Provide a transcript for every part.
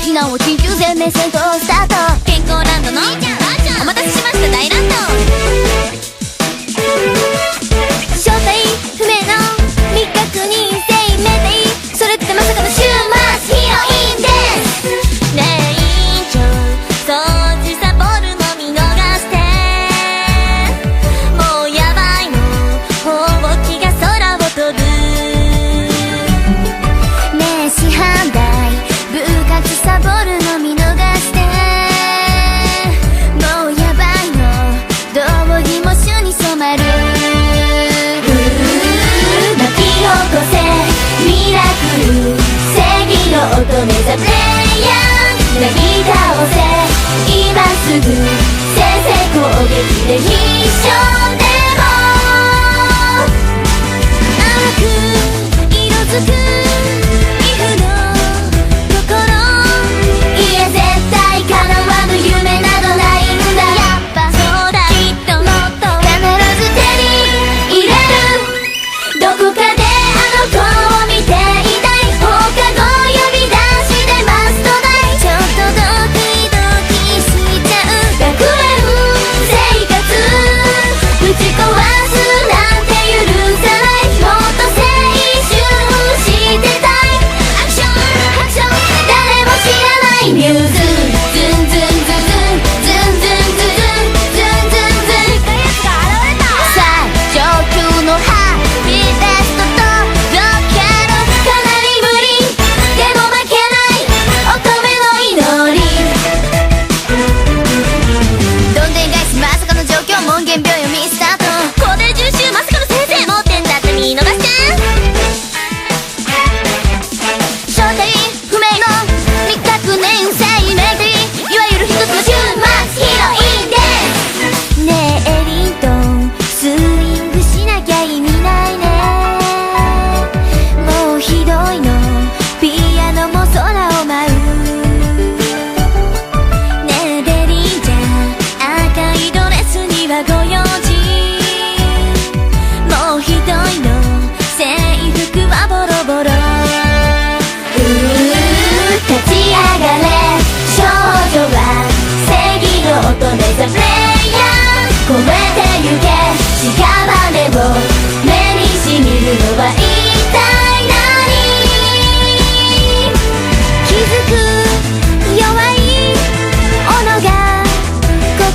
避難を緊急全面戦闘スタート。健康ランドのお待たせしました大乱闘。正体不明の未確認生命体、それってまさかの週末ヒロインです。ねえ委員長、掃除サボるの見逃して。もうやばいの、ほうきが空を飛ぶ。ねえ師範代、部活サボるの見逃して。もうやばいの、どうにも主に染まる。巻き起こせミラクル、正義の乙女ザプレイヤー。なぎ倒せ今すぐ、先制攻撃で必勝でも。淡く色づく皮膚の絶対叶わぬ夢などないんだ。やっぱそうだ、きっともっと必ず手に入れる。どこかであの子を見ていたい。放課後呼び出しでマストだい。ちょっとドキドキしちゃう学園生活、ぶち壊すなんて許さない。もっと青春してたい。アクションアクション、誰も知らないミューズ、ズンズンズンズンズンズンズンズンズンズンズンズンズンズンズンズン。最上級のハッピーベストとロケル、かなり無理でも負けない乙女の祈り。どんでん返しまさかの状況、門限秒読みスタート。校庭重視まさかの先生持ってんだって見逃して。正体不明の未確認生命体、いわゆる一つの週末ヒロインです。ねえエリート、スイングしなきゃ意味ないね。もうひどいの、ピアノも空を舞う。ねえベリーちゃん、赤いドレスにはご用心。もうひどいの、制服はボロボロ。立ち上がれ少女は正義の乙女ザプレイヤー。超えてゆけ屍を目にしみるのは一体何。気づく弱い斧が心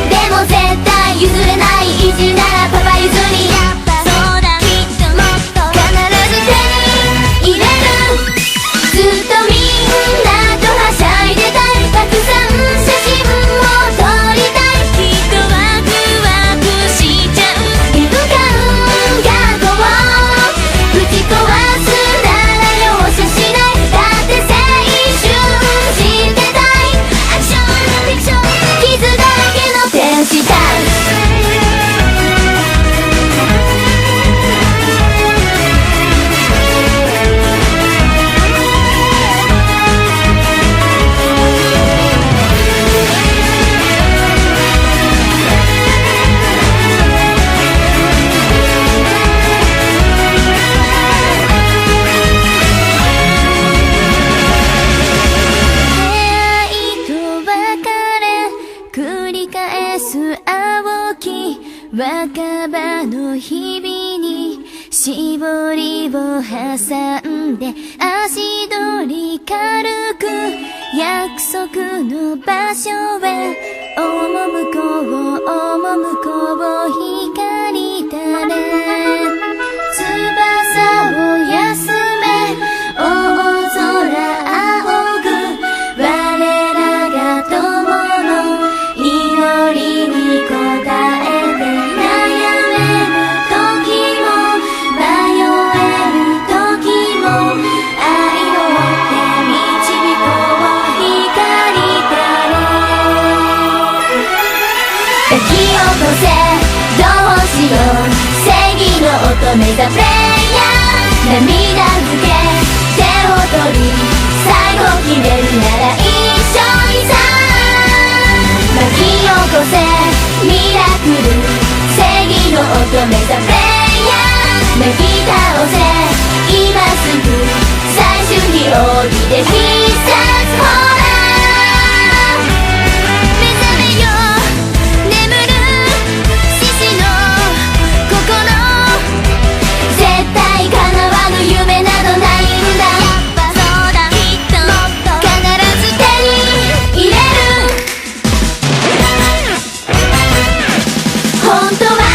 でも絶対譲れない。意地ならパパ譲り。やっぱそうだ、きっともっと必ず手に入れる。ずっとみんなとはしゃいでたい。たくさん写真を撮りたい。きっとワクワクしちゃうゲーム感学校をぶち壊すなら容赦しない。だって青春してたい。アクションフィクション、傷だらけの天使たい。若葉の日々に絞りを挟んで、足取り軽く約束の場所へ赴こう赴こう。光垂れ翼を休め、大空仰ぐ我らが友の祈りに応えて悩める抱き起こせどうしよう正義の乙女ザプレイヤー涙づけ手を取り最後決めるなら一緒にさ巻き起こせミラクル正義の乙女ザプレイヤー泣き倒せ今すぐ最終に降りて必殺ほら目覚めよ眠る獅子の心絶対叶わぬ夢などないんだやっぱそうだきっと必ず手に入れる本当は